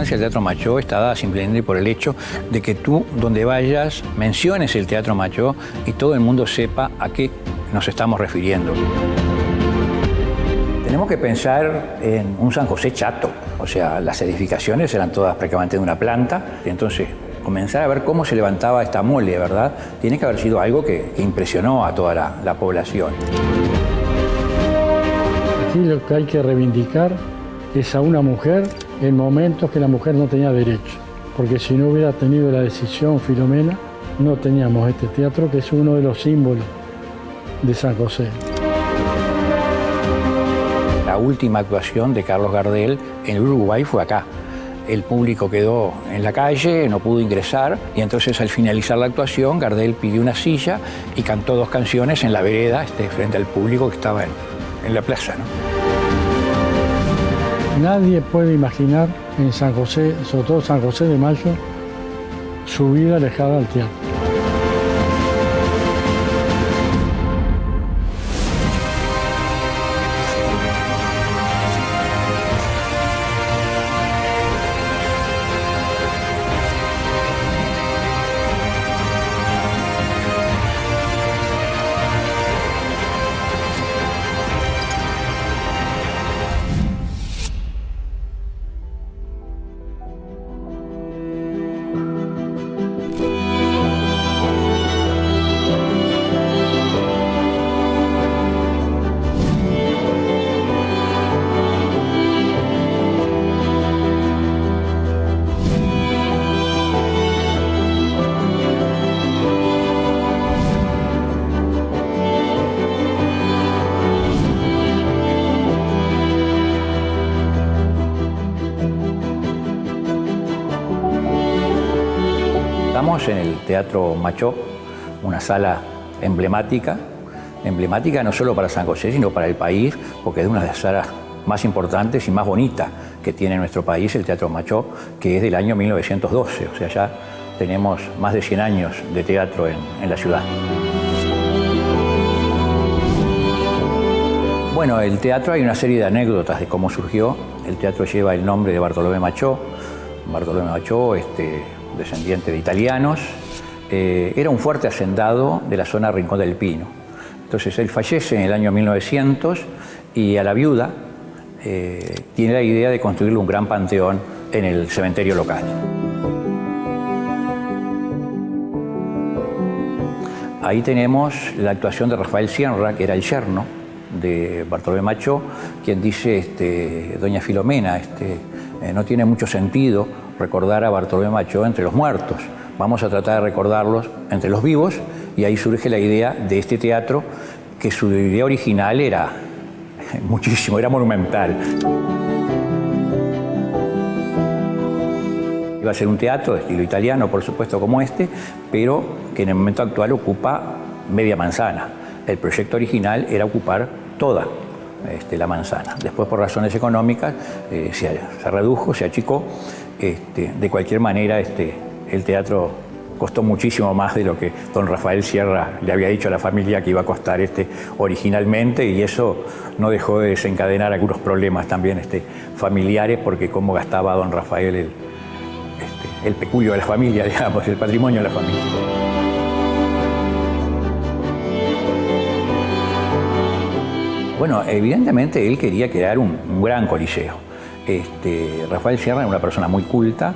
importancia del Teatro Machó está dada simplemente por el hecho de que tú, donde vayas, menciones el Teatro Machó y todo el mundo sepa a qué nos estamos refiriendo. Tenemos que pensar en un San José chato, o sea, las edificaciones eran todas prácticamente de una planta, y entonces comenzar a ver cómo se levantaba esta mole, ¿verdad? Tiene que haber sido algo que impresionó a toda la población. Aquí lo que hay que reivindicar es a una mujer en momentos que la mujer no tenía derecho, porque si no hubiera tenido la decisión Filomena, no teníamos este teatro que es uno de los símbolos de San José. La última actuación de Carlos Gardel en Uruguay fue acá. El público quedó en la calle, no pudo ingresar, y entonces al finalizar la actuación, Gardel pidió una silla y cantó 2 canciones en la vereda frente al público que estaba en la plaza, ¿no? Nadie puede imaginar en San José, sobre todo San José de Mayo, su vida alejada del teatro. Estamos en el Teatro Machó, una sala emblemática no solo para San José, sino para el país, porque es una de las salas más importantes y más bonitas que tiene nuestro país, el Teatro Machó, que es del año 1912, o sea, ya tenemos más de 100 años de teatro en la ciudad. Bueno, el teatro, hay una serie de anécdotas de cómo surgió. El teatro lleva el nombre de Bartolomé Machó. Bartolomé Machó, descendiente de italianos, era un fuerte hacendado de la zona Rincón del Pino. Entonces él fallece en el año 1900 y a la viuda tiene la idea de construirle un gran panteón en el cementerio local. Ahí tenemos la actuación de Rafael Sierra, que era el yerno de Bartolomé Machó, quien dice, doña Filomena, no tiene mucho sentido recordar a Bartolomé Machó entre los muertos. Vamos a tratar de recordarlos entre los vivos, y ahí surge la idea de este teatro, que su idea original era muchísimo, era monumental. Iba a ser un teatro de estilo italiano, por supuesto, como pero que en el momento actual ocupa media manzana. El proyecto original era ocupar toda la manzana. Después, por razones económicas, se redujo, se achicó. De cualquier manera, el teatro costó muchísimo más de lo que don Rafael Sierra le había dicho a la familia que iba a costar originalmente, y eso no dejó de desencadenar algunos problemas también familiares, porque cómo gastaba don Rafael el peculio de la familia, digamos, el patrimonio de la familia. Bueno, evidentemente él quería crear un gran coliseo. Rafael Sierra era una persona muy culta,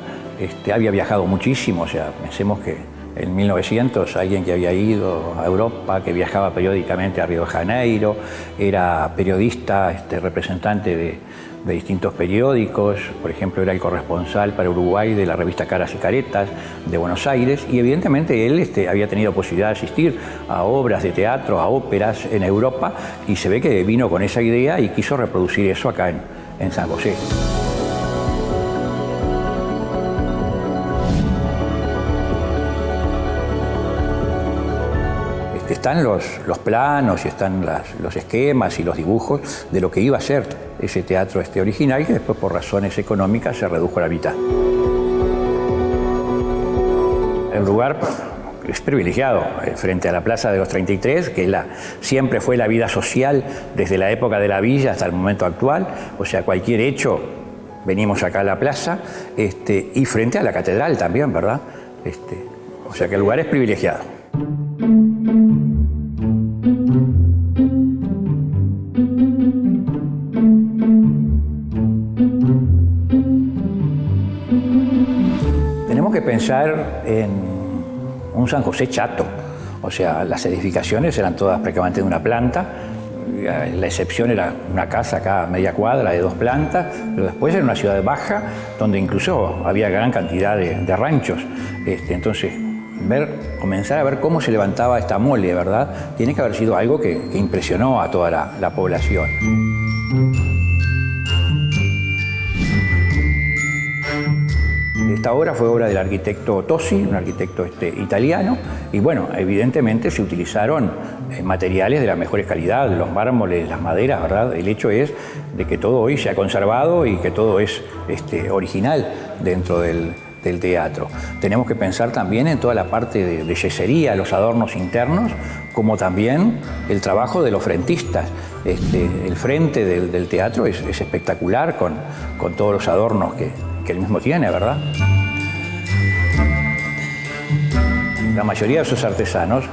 había viajado muchísimo, o sea, pensemos que en 1900 alguien que había ido a Europa, que viajaba periódicamente a Río de Janeiro, era periodista, representante de distintos periódicos, por ejemplo, era el corresponsal para Uruguay de la revista Caras y Caretas de Buenos Aires, y evidentemente él había tenido posibilidad de asistir a obras de teatro, a óperas en Europa, y se ve que vino con esa idea y quiso reproducir eso acá en San José. Están los planos y están los esquemas y los dibujos de lo que iba a ser ese teatro original, que después por razones económicas se redujo a la mitad. El lugar es privilegiado frente a la Plaza de los 33, que siempre fue la vida social desde la época de la villa hasta el momento actual. O sea, cualquier hecho venimos acá a la plaza, y frente a la catedral también, ¿verdad? O sea que el lugar es privilegiado. Tenemos que pensar en un San José chato, o sea, las edificaciones eran todas prácticamente de una planta, la excepción era una casa acá a media cuadra de 2 plantas, pero después era una ciudad baja donde incluso había gran cantidad de ranchos. Entonces, comenzar a ver cómo se levantaba esta mole, ¿verdad? Tiene que haber sido algo que impresionó a toda la población. Esta obra fue obra del arquitecto Tosi, un arquitecto italiano, y bueno, evidentemente se utilizaron materiales de las mejores calidades, los mármoles, las maderas, ¿verdad? El hecho es de que todo hoy se ha conservado y que todo es original dentro del teatro. Tenemos que pensar también en toda la parte de yesería, los adornos internos, como también el trabajo de los frentistas. El frente del teatro es espectacular con todos los adornos que él mismo tiene, ¿verdad? La mayoría de esos artesanos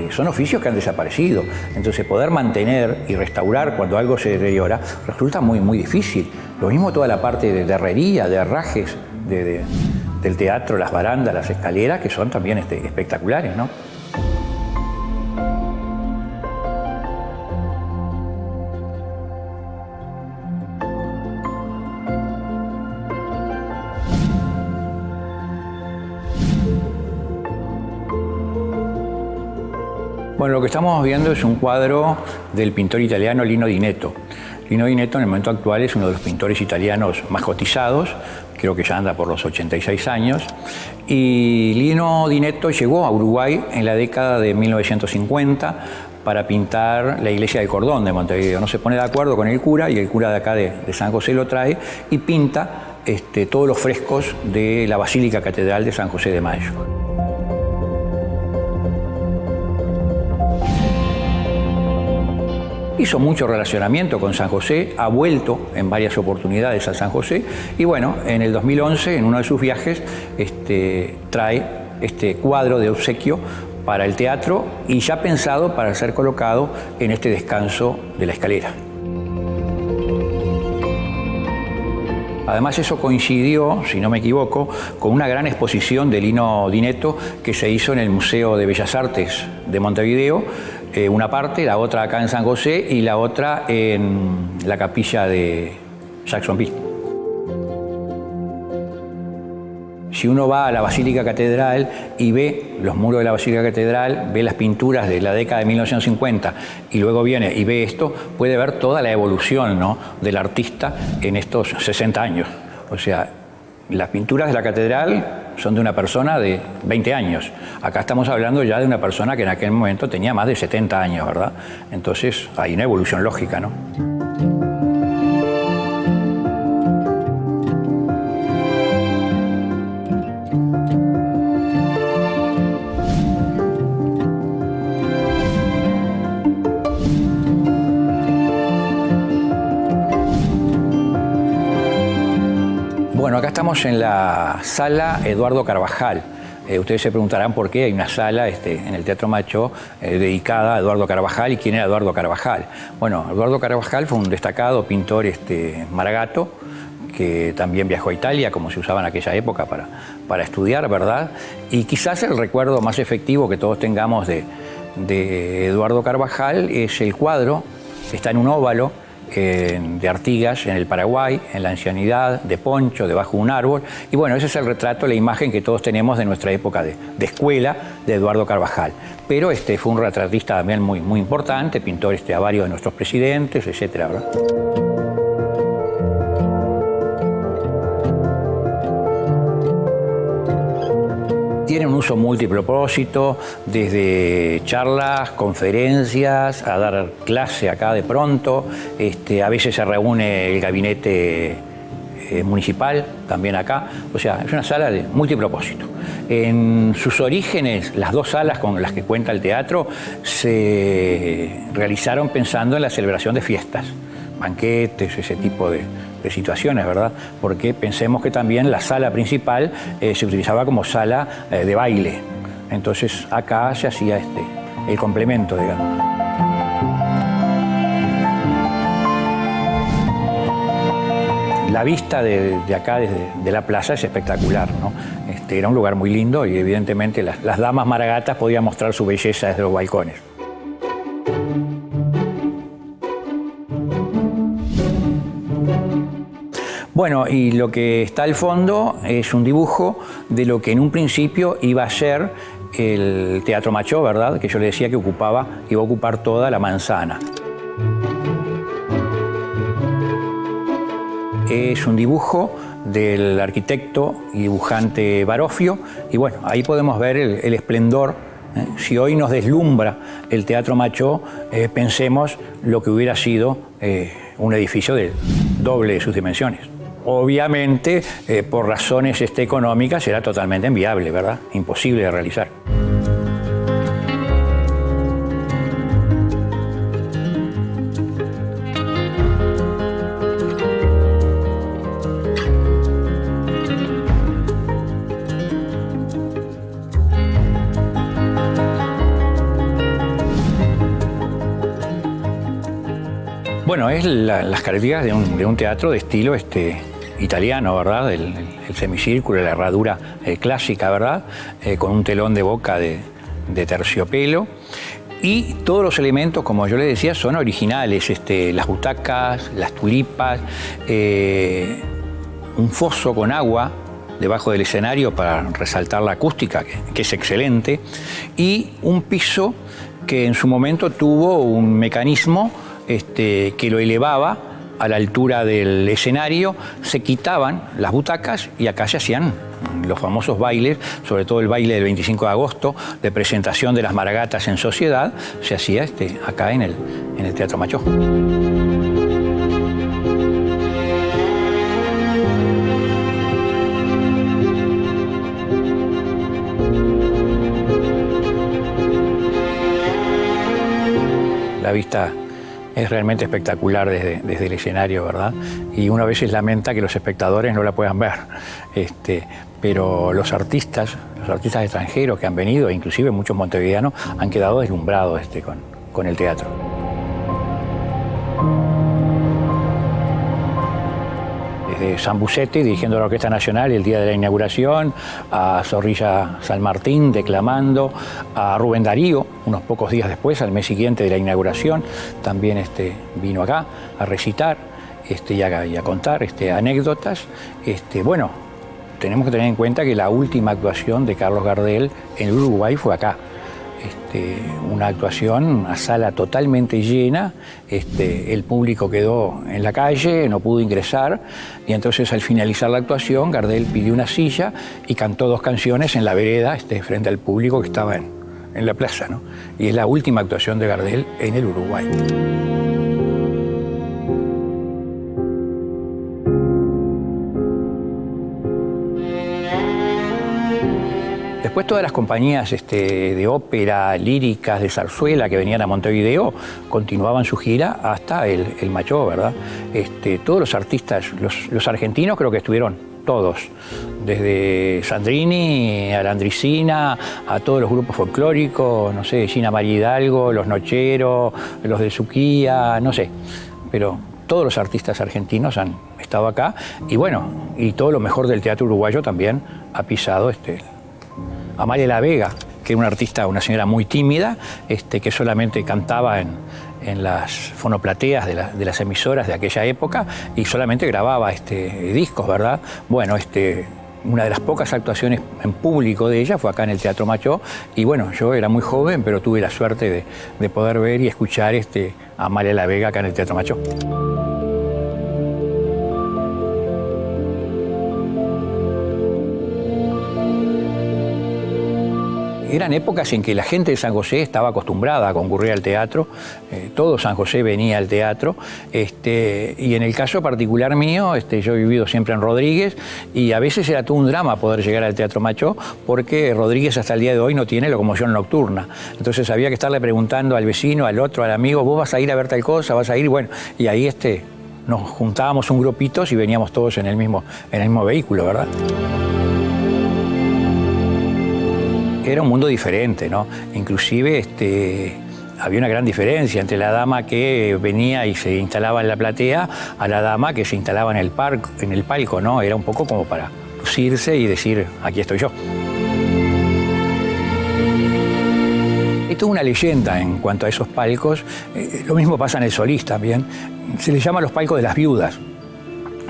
son oficios que han desaparecido. Entonces, poder mantener y restaurar cuando algo se deteriora resulta muy, muy difícil. Lo mismo toda la parte de herrería, de herrajes del teatro, las barandas, las escaleras, que son también espectaculares, ¿no? Bueno, lo que estamos viendo es un cuadro del pintor italiano Lino Di Netto. Lino Di Netto en el momento actual es uno de los pintores italianos más cotizados, creo que ya anda por los 86 años. Y Lino Di Netto llegó a Uruguay en la década de 1950 para pintar la iglesia del Cordón de Montevideo. No se pone de acuerdo con el cura y el cura de acá de San José lo trae y pinta todos los frescos de la Basílica Catedral de San José de Mayo. Hizo mucho relacionamiento con San José, ha vuelto en varias oportunidades a San José y bueno, en el 2011, en uno de sus viajes, trae este cuadro de obsequio para el teatro y ya pensado para ser colocado en este descanso de la escalera. Además, eso coincidió, si no me equivoco, con una gran exposición de Lino Di Netto que se hizo en el Museo de Bellas Artes de Montevideo, una parte, la otra acá en San José y la otra en la capilla de Jacksonville. Si uno va a la Basílica Catedral y ve los muros de la Basílica Catedral, ve las pinturas de la década de 1950 y luego viene y ve esto, puede ver toda la evolución, ¿no?, del artista en estos 60 años. O sea, las pinturas de la catedral son de una persona de 20 años. Acá estamos hablando ya de una persona que en aquel momento tenía más de 70 años, ¿verdad? Entonces hay una evolución lógica, ¿no? Bueno, acá estamos en la sala Eduardo Carvajal. Ustedes se preguntarán por qué hay una sala en el Teatro Macho dedicada a Eduardo Carvajal y quién era Eduardo Carvajal. Bueno, Eduardo Carvajal fue un destacado pintor maragato que también viajó a Italia, como se usaba en aquella época para estudiar, ¿verdad? Y quizás el recuerdo más efectivo que todos tengamos de Eduardo Carvajal es el cuadro, está en un óvalo, de Artigas, en el Paraguay, en la ancianidad, de Poncho, debajo de un árbol. Y bueno, ese es el retrato, la imagen que todos tenemos de nuestra época de escuela de Eduardo Carvajal. Pero fue un retratista también muy, muy importante, pintó a varios de nuestros presidentes, etcétera, ¿verdad? Tiene un uso multipropósito, desde charlas, conferencias, a dar clase acá de pronto. A veces se reúne el gabinete municipal, también acá. O sea, es una sala de multipropósito. En sus orígenes, las 2 salas con las que cuenta el teatro se realizaron pensando en la celebración de fiestas, banquetes, ese tipo de de situaciones, ¿verdad? Porque pensemos que también la sala principal se utilizaba como sala de baile. Entonces acá se hacía el complemento, digamos. La vista de acá, de la plaza, es espectacular, ¿no? Era un lugar muy lindo y evidentemente las damas maragatas podían mostrar su belleza desde los balcones. Bueno, y lo que está al fondo es un dibujo de lo que en un principio iba a ser el Teatro Machó, ¿verdad? Que yo le decía que iba a ocupar toda la manzana. Es un dibujo del arquitecto y dibujante Baroffio, y bueno, ahí podemos ver el esplendor. Si hoy nos deslumbra el Teatro Machó, pensemos lo que hubiera sido un edificio del doble de sus dimensiones. Obviamente, por razones económicas, era totalmente inviable, ¿verdad? Imposible de realizar. Bueno, es las características de un teatro de estilo italiano, ¿verdad? El semicírculo, la herradura clásica, ¿verdad? Con un telón de boca de terciopelo. Y todos los elementos, como yo les decía, son originales. Las butacas, las tulipas, un foso con agua debajo del escenario para resaltar la acústica, que es excelente, y un piso que en su momento tuvo un mecanismo que lo elevaba a la altura del escenario. Se quitaban las butacas y acá se hacían los famosos bailes, sobre todo el baile del 25 de agosto, de presentación de las maragatas en sociedad, se hacía acá en el Teatro Machó. La vista es realmente espectacular desde el escenario, ¿verdad? Y uno a veces lamenta que los espectadores no la puedan ver. Pero los artistas extranjeros que han venido, inclusive muchos montevideanos, han quedado deslumbrados con el teatro. Desde Sambucetti, dirigiendo la Orquesta Nacional el día de la inauguración, a Zorrilla San Martín declamando, a Rubén Darío, unos pocos días después, al mes siguiente de la inauguración, también vino acá a recitar y a contar anécdotas. Bueno, tenemos que tener en cuenta que la última actuación de Carlos Gardel en Uruguay fue acá. Una actuación a sala totalmente llena, el público quedó en la calle, no pudo ingresar, y entonces al finalizar la actuación Gardel pidió una silla y cantó 2 canciones en la vereda frente al público que estaba en la plaza, ¿no? Y es la última actuación de Gardel en el Uruguay. Después todas las compañías de ópera, líricas, de zarzuela que venían a Montevideo continuaban su gira hasta el Machó, ¿verdad? Todos los artistas, los argentinos creo que estuvieron todos, desde Sandrini a la Andricina, a todos los grupos folclóricos, no sé, Gina María Hidalgo, los Nocheros, los de Suquía, no sé, pero todos los artistas argentinos han estado acá y bueno, y todo lo mejor del teatro uruguayo también ha pisado Amalia La Vega, que era una artista, una señora muy tímida, que solamente cantaba en las fonoplateas de las emisoras de aquella época y solamente grababa discos, ¿verdad? Bueno, una de las pocas actuaciones en público de ella fue acá en el Teatro Machó y bueno, yo era muy joven, pero tuve la suerte de poder ver y escuchar a Amalia La Vega acá en el Teatro Machó. Eran épocas en que la gente de San José estaba acostumbrada a concurrir al teatro, todo San José venía al teatro, y en el caso particular mío, yo he vivido siempre en Rodríguez, y a veces era todo un drama poder llegar al Teatro Machó, porque Rodríguez hasta el día de hoy no tiene locomoción nocturna. Entonces había que estarle preguntando al vecino, al otro, al amigo, ¿vos vas a ir a ver tal cosa? ¿Vas a ir? Bueno, y ahí nos juntábamos un grupito y veníamos todos en el mismo vehículo, ¿verdad? Era un mundo diferente, ¿no? Inclusive había una gran diferencia entre la dama que venía y se instalaba en la platea a la dama que se instalaba en el palco, ¿no? Era un poco como para lucirse y decir, aquí estoy yo. Esto es una leyenda en cuanto a esos palcos. Lo mismo pasa en el Solís también. Se les llama los palcos de las viudas.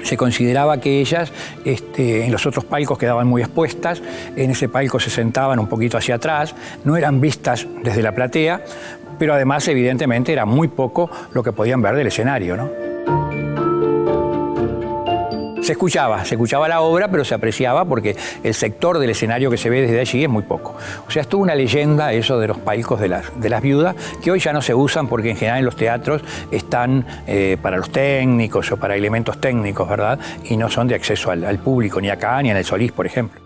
Se consideraba que ellas en los otros palcos quedaban muy expuestas, en ese palco se sentaban un poquito hacia atrás, no eran vistas desde la platea, pero además evidentemente era muy poco lo que podían ver del escenario, ¿no? Se escuchaba la obra, pero se apreciaba porque el sector del escenario que se ve desde allí es muy poco. O sea, es toda una leyenda eso de los palcos de las viudas, que hoy ya no se usan porque en general en los teatros están para los técnicos o para elementos técnicos, ¿verdad? Y no son de acceso al público, ni acá ni en el Solís, por ejemplo.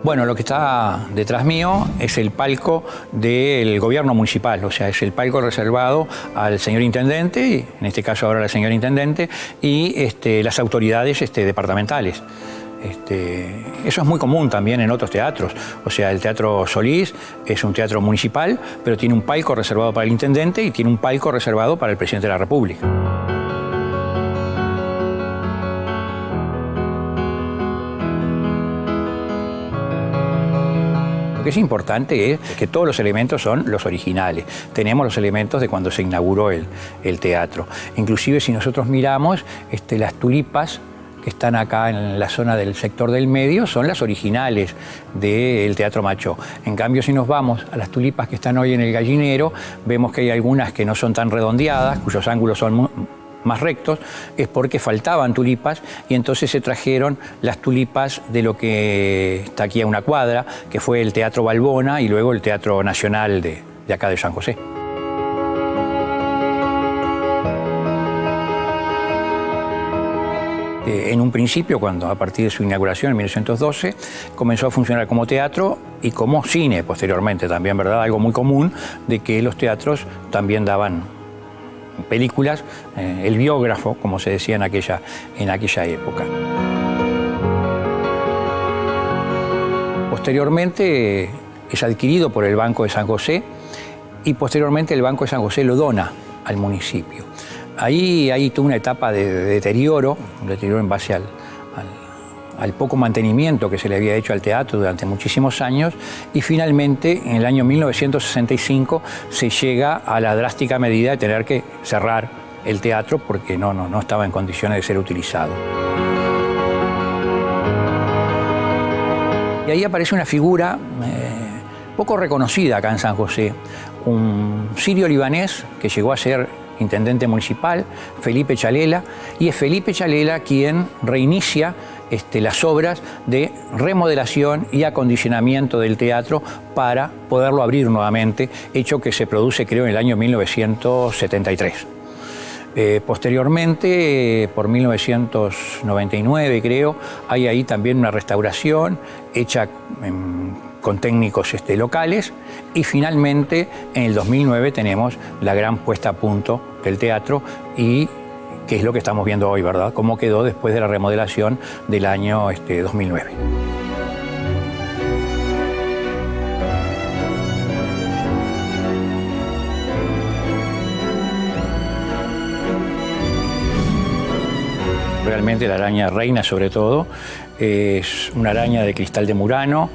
Bueno, lo que está detrás mío es el palco del gobierno municipal, o sea, es el palco reservado al señor intendente, y en este caso ahora la señora intendente, y las autoridades departamentales. Eso es muy común también en otros teatros, o sea, el Teatro Solís es un teatro municipal, pero tiene un palco reservado para el intendente y tiene un palco reservado para el presidente de la República. Lo que es importante es que todos los elementos son los originales. Tenemos los elementos de cuando se inauguró el teatro. Inclusive si nosotros miramos las tulipas que están acá en la zona del sector del medio son las originales del Teatro Machó. En cambio, si nos vamos a las tulipas que están hoy en el Gallinero, vemos que hay algunas que no son tan redondeadas, cuyos ángulos son más rectos, es porque faltaban tulipas y entonces se trajeron las tulipas de lo que está aquí a una cuadra, que fue el Teatro Balbona y luego el Teatro Nacional de acá de San José. En un principio, cuando a partir de su inauguración en 1912, comenzó a funcionar como teatro y como cine posteriormente también, ¿verdad? Algo muy común de que los teatros también daban películas, el biógrafo, como se decía en aquella época. Posteriormente es adquirido por el Banco de San José y posteriormente el Banco de San José lo dona al municipio. Ahí hay toda una etapa de deterioro en base al poco mantenimiento que se le había hecho al teatro durante muchísimos años y finalmente en el año 1965 se llega a la drástica medida de tener que cerrar el teatro porque no estaba en condiciones de ser utilizado. Y ahí aparece una figura poco reconocida acá en San José, un sirio-libanés que llegó a ser intendente municipal, Felipe Chalela, y es Felipe Chalela quien reinicia las obras de remodelación y acondicionamiento del teatro para poderlo abrir nuevamente, hecho que se produce creo en el año 1973. Posteriormente, por 1999 creo, hay ahí también una restauración hecha con técnicos locales y finalmente en el 2009 tenemos la gran puesta a punto del teatro y que es lo que estamos viendo hoy, ¿verdad? Cómo quedó después de la remodelación del año 2009. Realmente la araña reina, sobre todo, es una araña de cristal de Murano,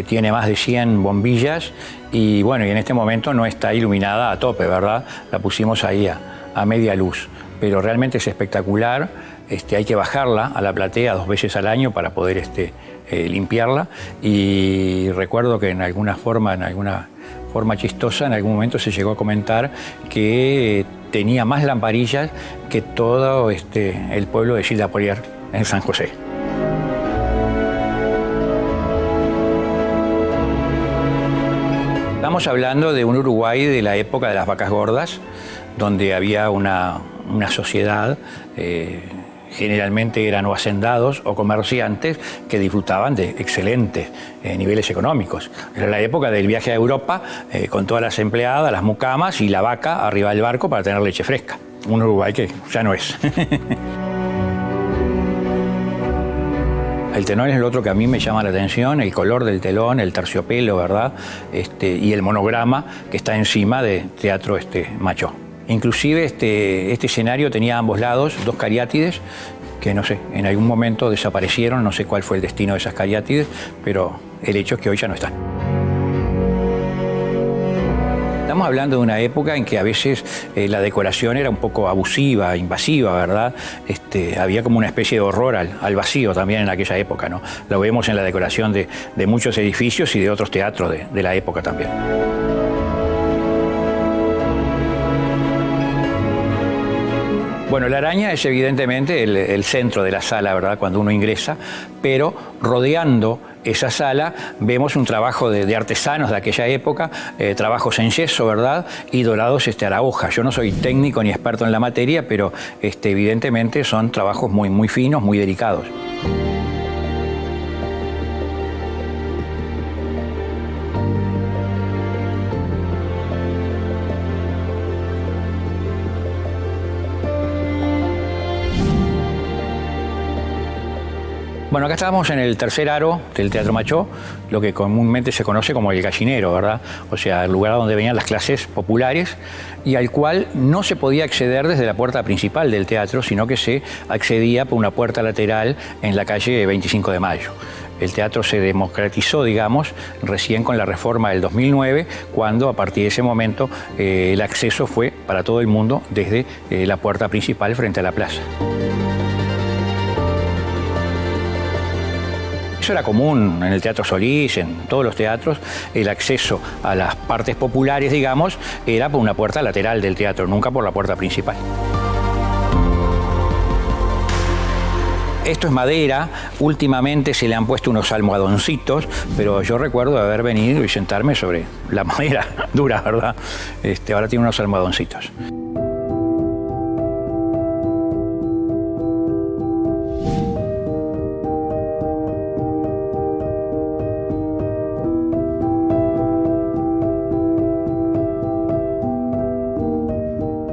tiene más de 100 bombillas y bueno, y en este momento no está iluminada a tope, ¿verdad? La pusimos ahí a media luz, pero realmente es espectacular. Hay que bajarla a la platea 2 veces al año para poder limpiarla y recuerdo que en alguna forma chistosa, en algún momento se llegó a comentar que tenía más lamparillas que todo el pueblo de Gilles-Lapolière en San José. Estamos hablando de un Uruguay de la época de las vacas gordas, donde había una sociedad generalmente eran o hacendados o comerciantes que disfrutaban de excelentes niveles económicos. Era la época del viaje a Europa con todas las empleadas, las mucamas y la vaca arriba del barco para tener leche fresca. Un Uruguay que ya no es. El telón es lo otro que a mí me llama la atención, el color del telón, el terciopelo, ¿verdad? Y el monograma que está encima de Teatro Machó. Inclusive este escenario tenía a ambos lados dos cariátides que, no sé, en algún momento desaparecieron, no sé cuál fue el destino de esas cariátides, pero el hecho es que hoy ya no están. Estamos hablando de una época en que a veces la decoración era un poco abusiva, invasiva, ¿verdad? Había como una especie de horror al vacío también en aquella época, ¿no? Lo vemos en la decoración de muchos edificios y de otros teatros de la época también. Bueno, la araña es evidentemente el centro de la sala, ¿verdad?, cuando uno ingresa, pero rodeando esa sala vemos un trabajo de artesanos de aquella época, trabajos en yeso, ¿verdad?, y dorados a la hoja. Yo no soy técnico ni experto en la materia, pero evidentemente son trabajos muy, muy finos, muy delicados. Bueno, acá estamos en el tercer aro del Teatro Machó, lo que comúnmente se conoce como el gallinero, ¿verdad? O sea, el lugar donde venían las clases populares y al cual no se podía acceder desde la puerta principal del teatro, sino que se accedía por una puerta lateral en la calle 25 de Mayo. El teatro se democratizó, digamos, recién con la reforma del 2009, cuando a partir de ese momento el acceso fue para todo el mundo desde la puerta principal frente a la plaza. Eso era común en el Teatro Solís, en todos los teatros. El acceso a las partes populares, digamos, era por una puerta lateral del teatro, nunca por la puerta principal. Esto es madera, últimamente se le han puesto unos almohadoncitos, pero yo recuerdo haber venido y sentarme sobre la madera dura, ¿verdad? Ahora tiene unos almohadoncitos.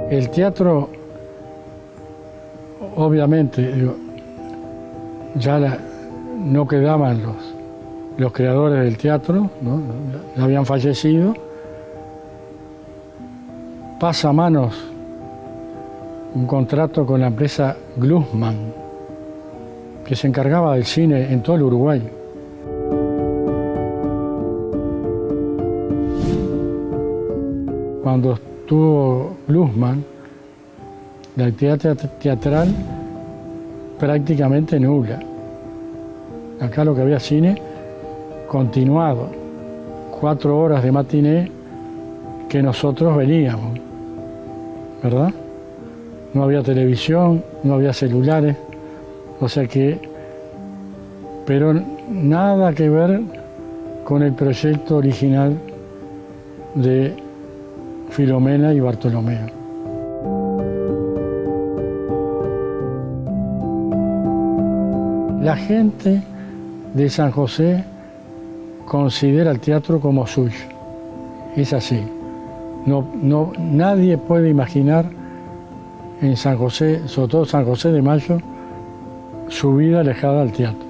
El teatro, obviamente, ya no quedaban los creadores del teatro, ¿no? Ya habían fallecido. Pasa a manos un contrato con la empresa Glusman, que se encargaba del cine en todo el Uruguay. Cuando estuvo Glusman, la actividad teatral prácticamente nula. Acá lo que había cine continuado, 4 horas de matiné que nosotros veníamos, ¿verdad? No había televisión, no había celulares, o sea que, pero nada que ver con el proyecto original de Filomena y Bartolomeo. La gente de San José considera el teatro como suyo. Es así. Nadie puede imaginar en San José, sobre todo San José de Mayo, su vida alejada del teatro.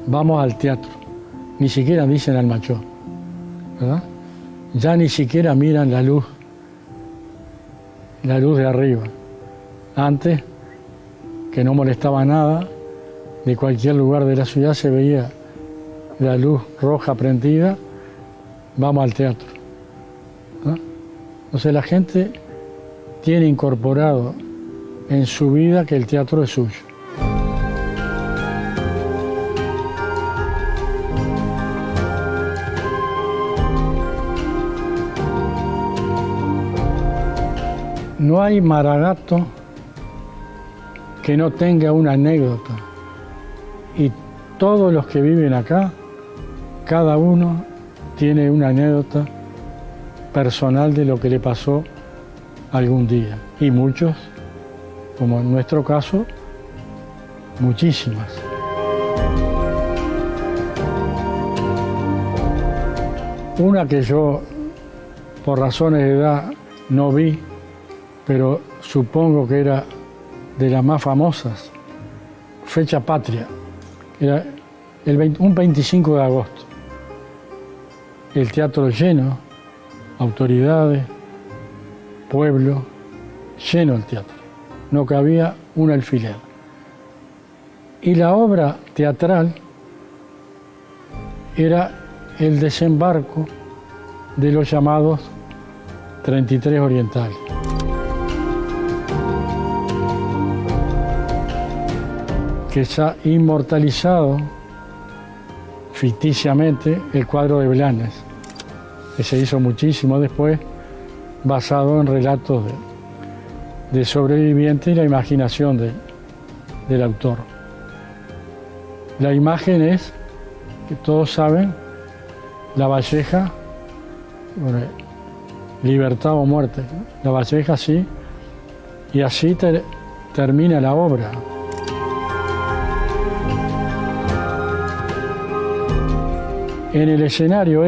Vamos al teatro. Ni siquiera dicen al Machó, ¿verdad? Ya ni siquiera miran la luz de arriba. Antes, que no molestaba nada, de cualquier lugar de la ciudad se veía la luz roja prendida, vamos al teatro, ¿no? Entonces la gente tiene incorporado en su vida que el teatro es suyo. No hay Maragato que no tenga una anécdota. Y todos los que viven acá, cada uno tiene una anécdota personal de lo que le pasó algún día. Y muchos como en nuestro caso, muchísimas. Una que yo, por razones de edad, no vi, pero supongo que era de las más famosas, Fecha Patria. Era un 25 de agosto. El teatro lleno, autoridades, pueblo, lleno el teatro. No cabía un alfiler. Y la obra teatral era el desembarco de los llamados 33 orientales. Que se ha inmortalizado ficticiamente el cuadro de Blanes, que se hizo muchísimo después, basado en relatos de sobrevivientes y la imaginación del autor. La imagen es, que todos saben, Lavalleja, bueno, libertad o muerte, Lavalleja sí, y así termina la obra. En el escenario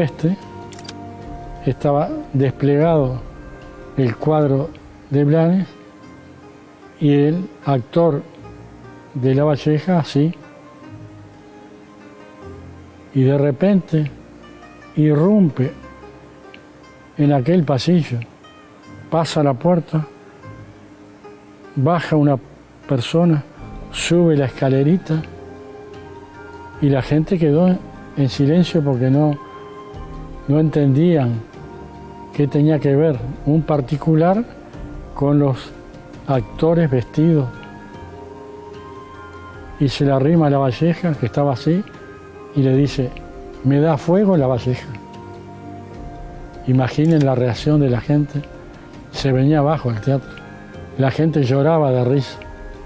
estaba desplegado el cuadro de Blanes y el actor de Lavalleja así. Y de repente irrumpe en aquel pasillo, pasa la puerta, baja una persona, sube la escalerita y la gente quedó en silencio porque no entendían qué tenía que ver un particular con los actores vestidos. Y se le arrima a Lavalleja, que estaba así, y le dice: ¿me da fuego Lavalleja? Imaginen la reacción de la gente. Se venía abajo el teatro. La gente lloraba de risa.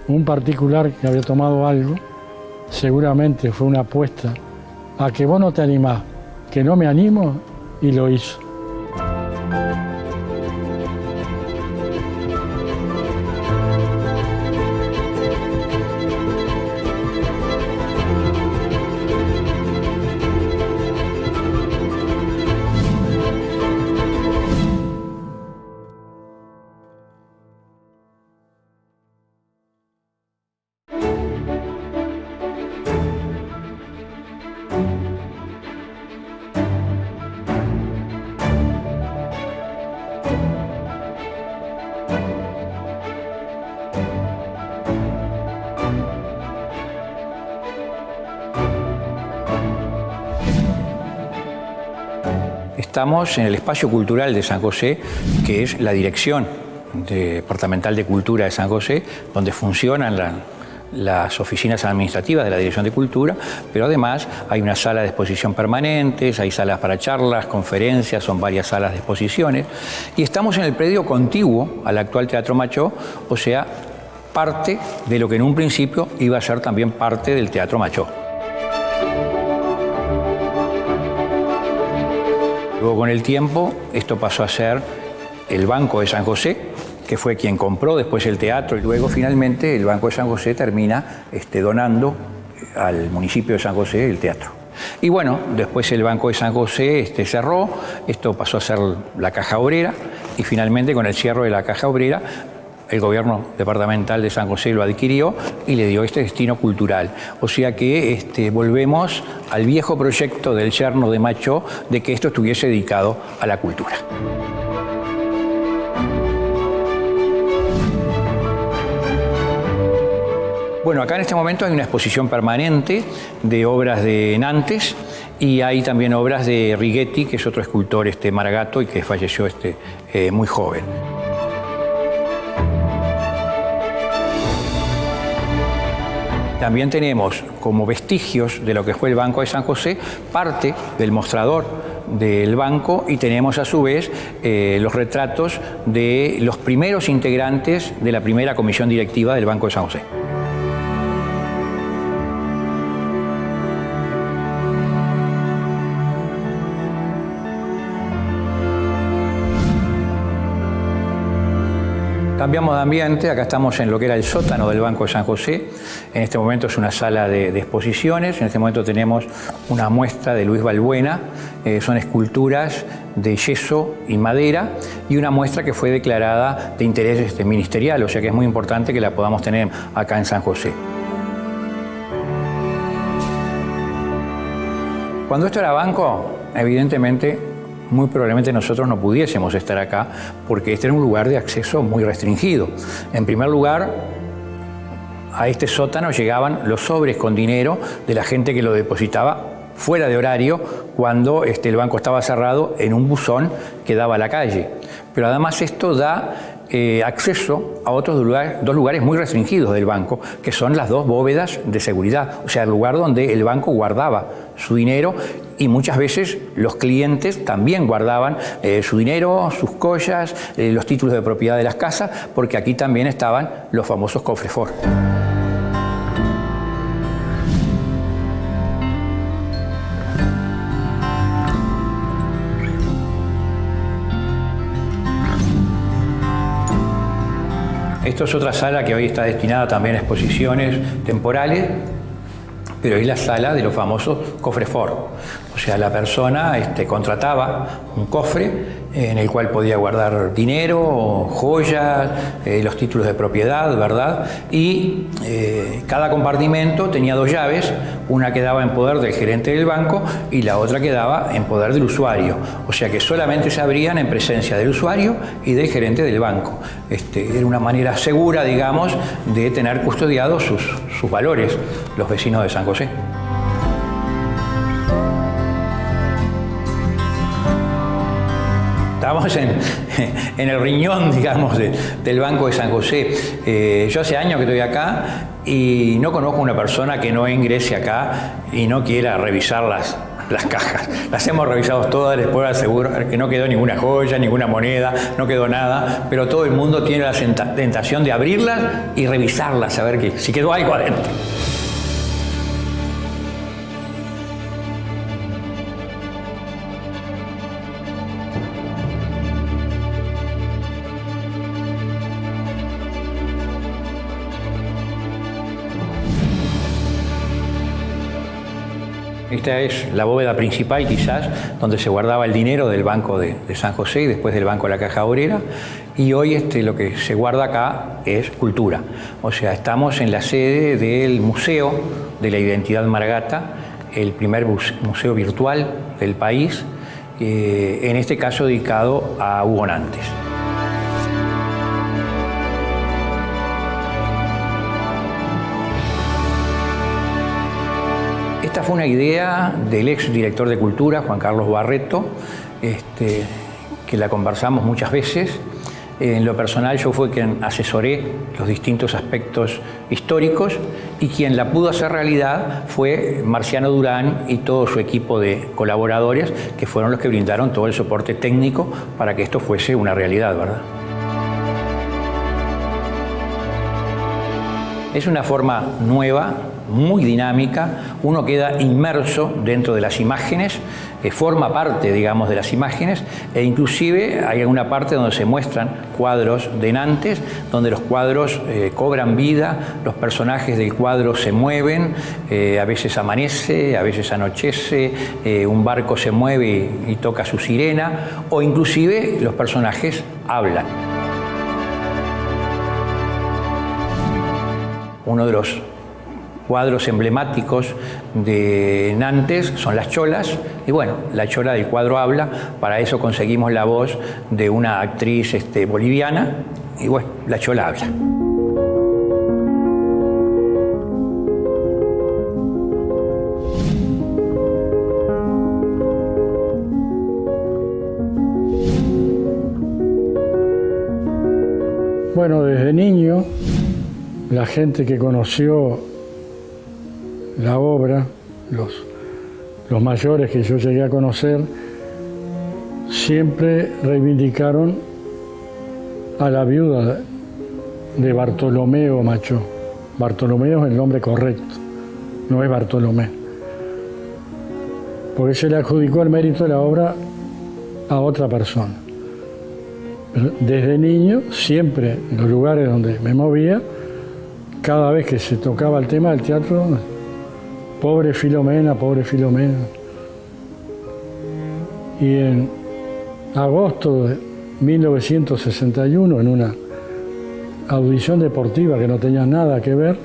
Un particular que había tomado algo, seguramente fue una apuesta a que vos no te animás, que no me animo, y lo hizo. Estamos en el Espacio Cultural de San José, que es la Dirección Departamental de Cultura de San José, donde funcionan las oficinas administrativas de la Dirección de Cultura, pero además hay una sala de exposición permanentes, hay salas para charlas, conferencias, son varias salas de exposiciones, y estamos en el predio contiguo al actual Teatro Machó, o sea, parte de lo que en un principio iba a ser también parte del Teatro Machó. Luego, con el tiempo, esto pasó a ser el Banco de San José, que fue quien compró después el teatro, y luego finalmente el Banco de San José termina donando al municipio de San José el teatro. Y bueno, después el Banco de San José cerró, esto pasó a ser la Caja Obrera, y finalmente con el cierre de la Caja Obrera, el gobierno departamental de San José lo adquirió y le dio este destino cultural. O sea que volvemos al viejo proyecto del yerno de Machó de que esto estuviese dedicado a la cultura. Bueno, acá en este momento hay una exposición permanente de obras de Nantes y hay también obras de Righetti, que es otro escultor maragato y que falleció muy joven. También tenemos como vestigios de lo que fue el Banco de San José parte del mostrador del banco y tenemos a su vez los retratos de los primeros integrantes de la primera comisión directiva del Banco de San José. Cambiamos de ambiente, acá estamos en lo que era el sótano del Banco de San José. En este momento es una sala de exposiciones. En este momento tenemos una muestra de Luis Balbuena, son esculturas de yeso y madera, y una muestra que fue declarada de interés ministerial, o sea que es muy importante que la podamos tener acá en San José. Cuando esto era banco, evidentemente, muy probablemente nosotros no pudiésemos estar acá porque este era un lugar de acceso muy restringido. En primer lugar, a este sótano llegaban los sobres con dinero de la gente que lo depositaba fuera de horario cuando el banco estaba cerrado en un buzón que daba a la calle. Pero además esto da acceso a otros dos lugares muy restringidos del banco, que son las dos bóvedas de seguridad, o sea, el lugar donde el banco guardaba su dinero, y muchas veces los clientes también guardaban su dinero, sus collas, los títulos de propiedad de las casas, porque aquí también estaban los famosos cofres Ford. Esto es otra sala que hoy está destinada también a exposiciones temporales, pero es la sala de los famosos cofres Ford. O sea, la persona contrataba un cofre en el cual podía guardar dinero, joyas, los títulos de propiedad, ¿verdad? Y cada compartimento tenía dos llaves, una quedaba en poder del gerente del banco y la otra quedaba en poder del usuario. O sea que solamente se abrían en presencia del usuario y del gerente del banco. Era una manera segura, digamos, de tener custodiados sus valores los vecinos de San José. Estábamos en el riñón, digamos, del Banco de San José. Yo hace años que estoy acá y no conozco una persona que no ingrese acá y no quiera revisar las cajas. Las hemos revisado todas, les puedo asegurar que no quedó ninguna joya, ninguna moneda, no quedó nada, pero todo el mundo tiene la tentación de abrirlas y revisarlas, a ver si quedó algo adentro. Esta es la bóveda principal, quizás, donde se guardaba el dinero del Banco de San José y después del Banco de la Caja Obrera. Y hoy lo que se guarda acá es cultura. O sea, estamos en la sede del Museo de la Identidad Maragata, el primer museo virtual del país, en este caso dedicado a Hugo Nantes. Esta fue una idea del ex director de Cultura, Juan Carlos Barreto, que la conversamos muchas veces. En lo personal yo fui quien asesoré los distintos aspectos históricos y quien la pudo hacer realidad fue Marciano Durán y todo su equipo de colaboradores, que fueron los que brindaron todo el soporte técnico para que esto fuese una realidad, ¿verdad? Es una forma nueva, muy dinámica, uno queda inmerso dentro de las imágenes, forma parte, digamos, de las imágenes, e inclusive hay una parte donde se muestran cuadros de Nantes, donde los cuadros cobran vida, los personajes del cuadro se mueven, a veces amanece, a veces anochece, un barco se mueve y toca su sirena, o inclusive los personajes hablan. Uno de los cuadros emblemáticos de Nantes son las cholas, y bueno, la chola del cuadro habla, para eso conseguimos la voz de una actriz boliviana, y bueno, la chola habla. Bueno, desde niño, la gente que conoció la obra, los mayores que yo llegué a conocer, siempre reivindicaron a la viuda de Bartolomeo Machó. Bartolomeo es el nombre correcto, no es Bartolomé. Porque se le adjudicó el mérito de la obra a otra persona. Pero desde niño, siempre en los lugares donde me movía, cada vez que se tocaba el tema del teatro, pobre Filomena, pobre Filomena. Y en agosto de 1961, en una audición deportiva que no tenía nada que ver,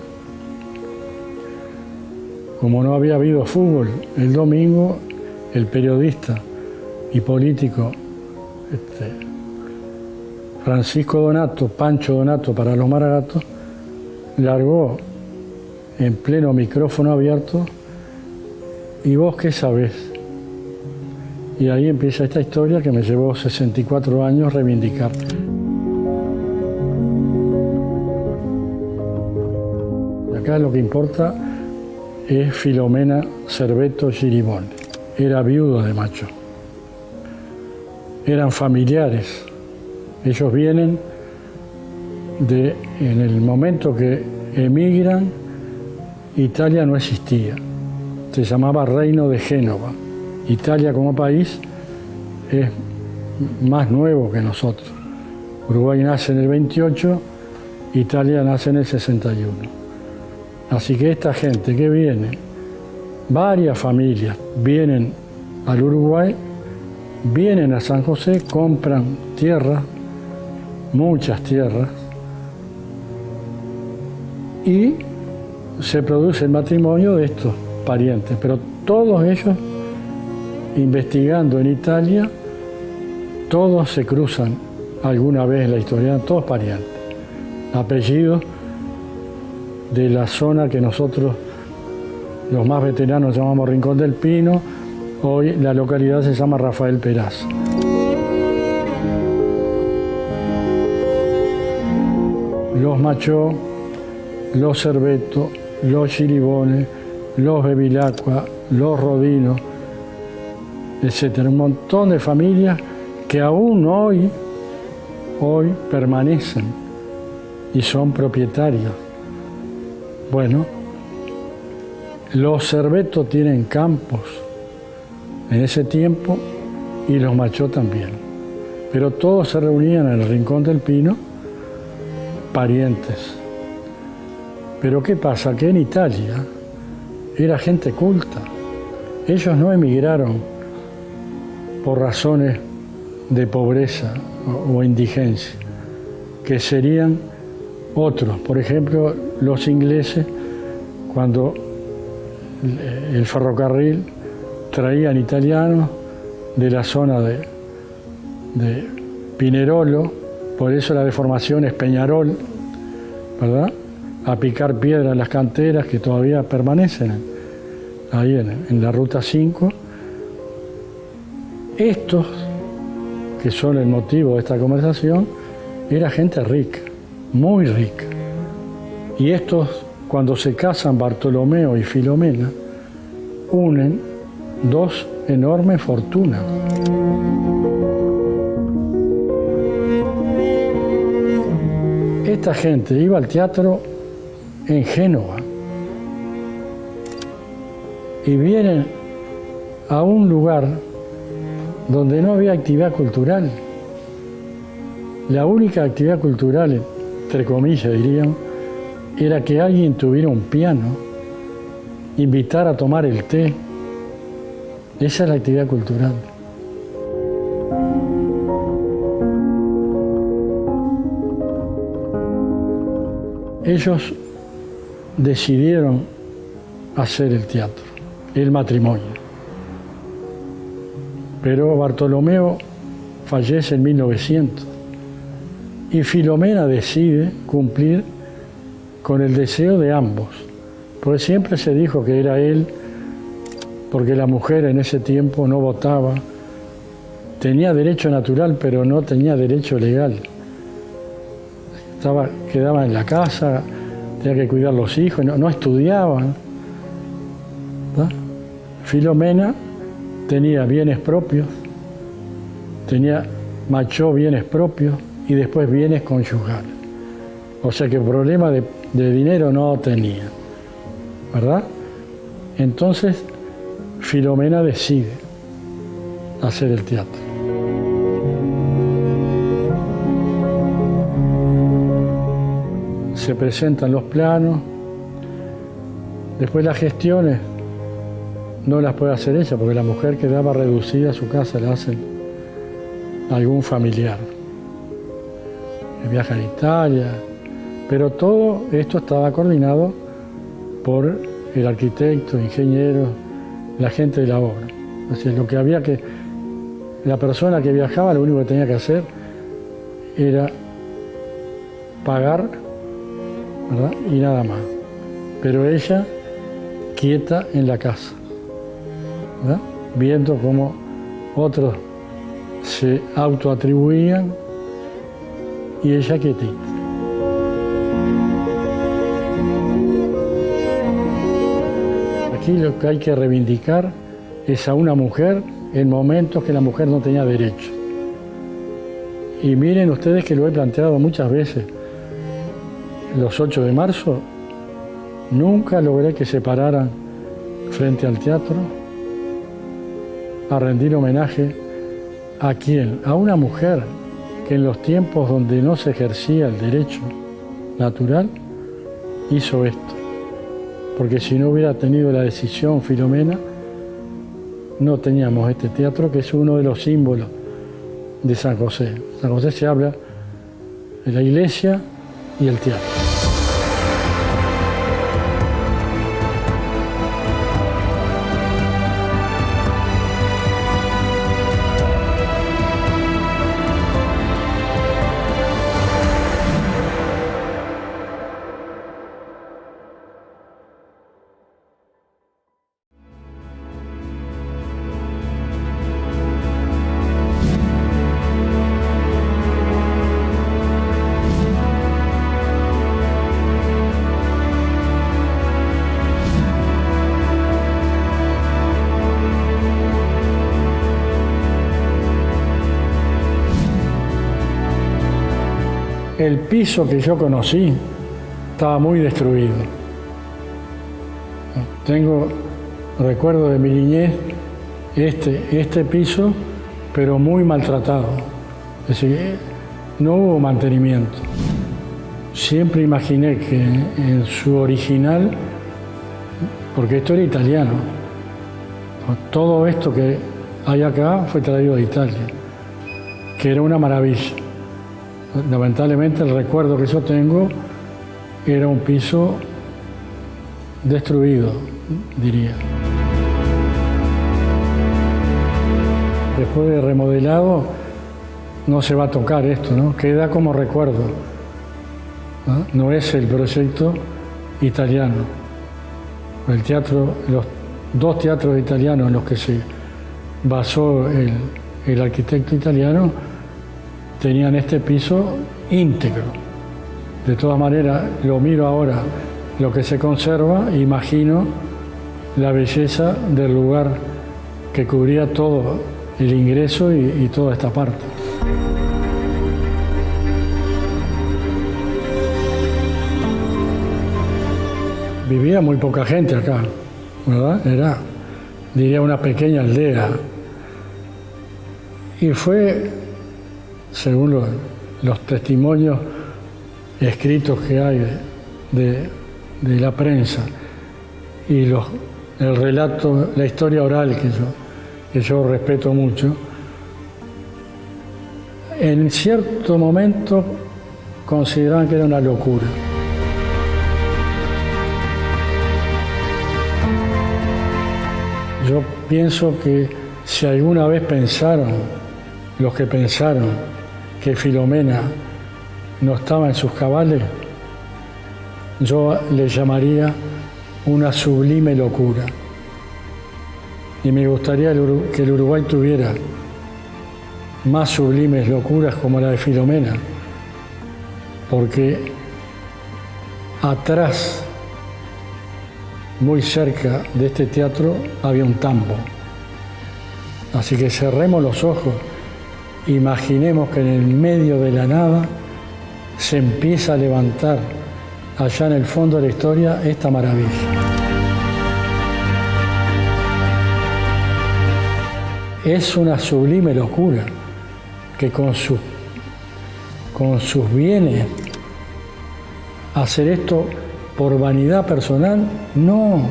como no había habido fútbol el domingo, el periodista y político Francisco Donato, Pancho Donato para los Maragatos, largó en pleno micrófono abierto: ¿y vos qué sabés? Y ahí empieza esta historia que me llevó 64 años reivindicar. Acá lo que importa es Filomena Cerveto Giribone. Era viuda de Macho. Eran familiares. Ellos vienen en el momento que emigran, Italia no existía. Se llamaba Reino de Génova. Italia como país es más nuevo que nosotros. Uruguay nace en el 28, Italia nace en el 61. Así que esta gente que viene, varias familias vienen al Uruguay, vienen a San José, compran tierras, muchas tierras, y se produce el matrimonio de estos parientes. Pero todos ellos, investigando en Italia, todos se cruzan alguna vez en la historia, todos parientes, apellidos de la zona que nosotros, los más veteranos, llamamos Rincón del Pino. Hoy la localidad se llama Rafael Peraz. Los Machó, los Cerveto, los Giribone, los Bevilacqua, los Rodino, etcétera. Un montón de familias que aún hoy permanecen y son propietarios. Bueno, los Cerveto tienen campos en ese tiempo y los Machó también. Pero todos se reunían en el Rincón del Pino, parientes. Pero ¿qué pasa? Que en Italia era gente culta. Ellos no emigraron por razones de pobreza o indigencia, que serían otros. Por ejemplo, los ingleses, cuando el ferrocarril traían italianos de la zona de Pinerolo, por eso la deformación es Peñarol, ¿verdad? A picar piedra en las canteras que todavía permanecen ahí en la Ruta 5. Estos, que son el motivo de esta conversación, era gente rica, muy rica. Y estos, cuando se casan Bartolomeo y Filomena, unen dos enormes fortunas. Esta gente iba al teatro en Génova y vienen a un lugar donde no había actividad cultural. La única actividad cultural, entre comillas dirían, era que alguien tuviera un piano, invitar a tomar el té. Esa es la actividad cultural. Ellos decidieron hacer el teatro, el matrimonio. Pero Bartolomeo fallece en 1900 y Filomena decide cumplir con el deseo de ambos, porque siempre se dijo que era él, porque la mujer en ese tiempo no votaba, tenía derecho natural pero no tenía derecho legal. Quedaba en la casa, tenía que cuidar los hijos, no estudiaban. ¿Verdad? Filomena tenía bienes propios, Machó bienes propios y después bienes conyugales. O sea que problema de dinero no tenía, ¿verdad? Entonces Filomena decide hacer el teatro. se presentan los planos. Después las gestiones no las puede hacer ella, porque la mujer quedaba reducida a su casa, la hacen algún familiar. Viaja a Italia, pero todo esto estaba coordinado por el arquitecto, ingeniero, la gente de la obra. O sea, lo que había que, la persona que viajaba, lo único que tenía que hacer era pagar, ¿verdad? Y nada más. Pero ella quieta en la casa, ¿verdad? Viendo cómo otros se autoatribuían y ella quietita. Aquí lo que hay que reivindicar es a una mujer en momentos que la mujer no tenía derecho. Y miren ustedes que lo he planteado muchas veces. Los 8 de marzo nunca logré que se pararan frente al teatro a rendir homenaje a quién, a una mujer que en los tiempos donde no se ejercía el derecho natural hizo esto. Porque si no hubiera tenido la decisión Filomena, no teníamos este teatro, que es uno de los símbolos de San José. San José se habla de la iglesia y el teatro. El piso que yo conocí estaba muy destruido. Tengo recuerdo de mi niñez este piso, pero muy maltratado. Es decir, no hubo mantenimiento. Siempre imaginé que en su original, porque esto era italiano, todo esto que hay acá fue traído de Italia, que era una maravilla. Lamentablemente el recuerdo que yo tengo era un piso destruido, diría. Después de remodelado no se va a tocar esto, ¿no? Queda como recuerdo, ¿no? No es el proyecto italiano. El teatro, los 2 teatros italianos en los que se basó el arquitecto italiano tenían este piso íntegro. De todas maneras, lo miro ahora, lo que se conserva, imagino la belleza del lugar que cubría todo el ingreso y toda esta parte. Vivía muy poca gente acá, ¿verdad? Era, diría, una pequeña aldea. Y fue, según los testimonios escritos que hay de la prensa y el relato, la historia oral que yo respeto mucho, en cierto momento consideraban que era una locura. Yo pienso que si alguna vez pensaron, los que pensaron que Filomena no estaba en sus cabales, yo le llamaría una sublime locura. Y me gustaría que el Uruguay tuviera más sublimes locuras como la de Filomena, porque atrás, muy cerca de este teatro, había un tambo. Así que cerremos los ojos, imaginemos que en el medio de la nada se empieza a levantar allá en el fondo de la historia esta maravilla. Es una sublime locura que con sus bienes hacer esto por vanidad personal, no,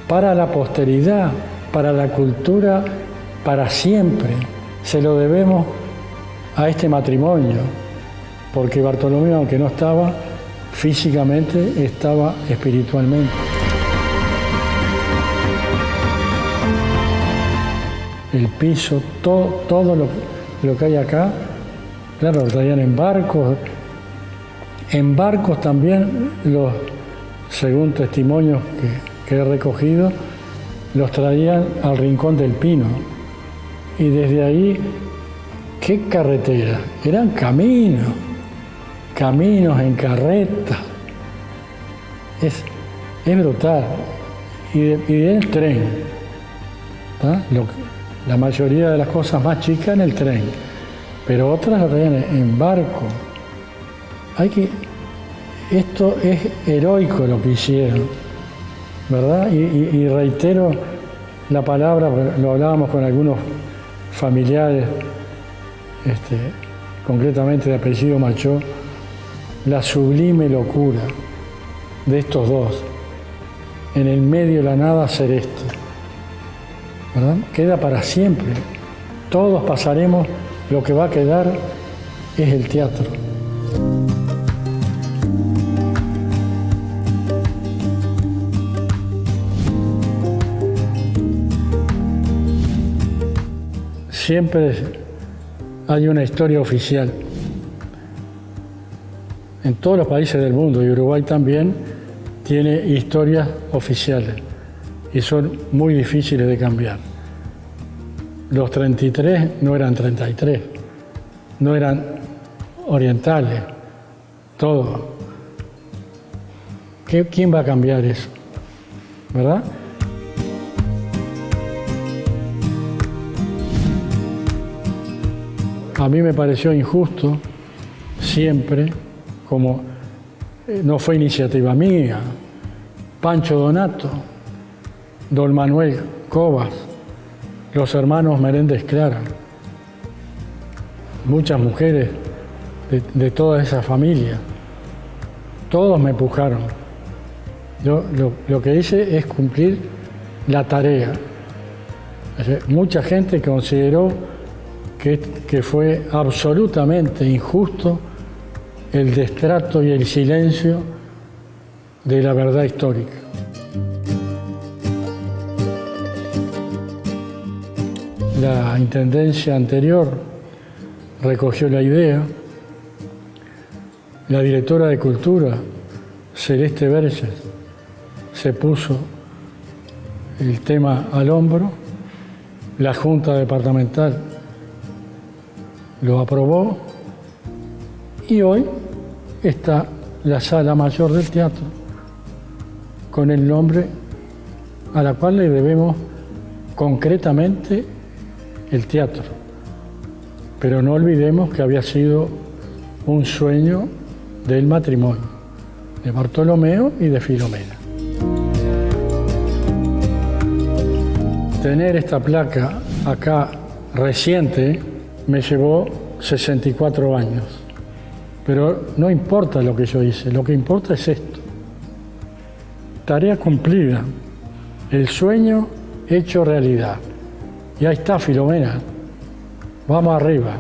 para la posteridad, para la cultura, para siempre. Se lo debemos a este matrimonio, porque Bartolomeo, aunque no estaba físicamente, estaba espiritualmente. El piso, todo lo que hay acá, claro, lo traían en barcos. En barcos también, según testimonios que he recogido, los traían al Rincón del Pino. Y desde ahí, ¿qué carretera? Eran caminos en carreta. Es brutal. Y del tren. La mayoría de las cosas más chicas en el tren, pero otras las traían en barco. Esto es heroico lo que hicieron, ¿verdad? Y reitero la palabra, lo hablábamos con algunos familiares, concretamente de apellido Machó, la sublime locura de estos dos, en el medio de la nada hacer esto, ¿verdad? Queda para siempre. Todos pasaremos, lo que va a quedar es el teatro. Siempre hay una historia oficial. En todos los países del mundo, y Uruguay también, tiene historias oficiales y son muy difíciles de cambiar. Los 33 no eran 33, no eran orientales, todo. ¿Quién va a cambiar eso? ¿Verdad? A mí me pareció injusto siempre, como no fue iniciativa mía, Pancho Donato, Don Manuel Cobas, los hermanos Meréndez Clara, muchas mujeres de toda esa familia, todos me empujaron. Yo lo que hice es cumplir la tarea. Mucha gente consideró que fue absolutamente injusto el destrato y el silencio de la verdad histórica. La intendencia anterior recogió la idea, la directora de Cultura, Celeste Verges, se puso el tema al hombro, la Junta Departamental lo aprobó y hoy está la Sala Mayor del Teatro con el nombre a la cual le debemos concretamente el teatro. Pero no olvidemos que había sido un sueño del matrimonio, de Bartolomeo y de Filomena. Tener esta placa acá reciente me llevó 64 años. Pero no importa lo que yo hice, lo que importa es esto. Tarea cumplida, el sueño hecho realidad. Y ahí está Filomena, vamos arriba.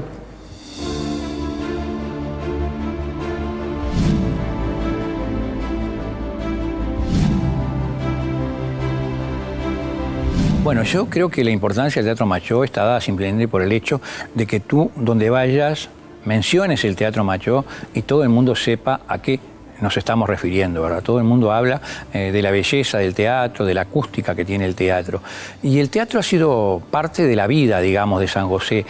Bueno, yo creo que la importancia del Teatro Machó está dada simplemente por el hecho de que tú, donde vayas, menciones el Teatro Machó y todo el mundo sepa a qué nos estamos refiriendo, ¿verdad? Todo el mundo habla de la belleza del teatro, de la acústica que tiene el teatro. Y el teatro ha sido parte de la vida, digamos, de San José.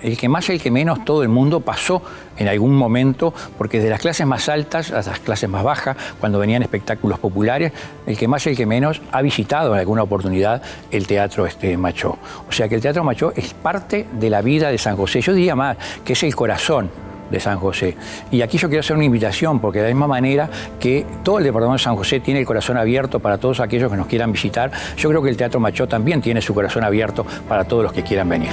El que más, el que menos, todo el mundo pasó en algún momento, porque de las clases más altas a las clases más bajas, cuando venían espectáculos populares, el que más, el que menos, ha visitado en alguna oportunidad el Teatro Machó. O sea que el Teatro Machó es parte de la vida de San José. Yo diría más, que es el corazón de San José. Y aquí yo quiero hacer una invitación, porque de la misma manera que todo el departamento de San José tiene el corazón abierto para todos aquellos que nos quieran visitar, yo creo que el Teatro Machó también tiene su corazón abierto para todos los que quieran venir.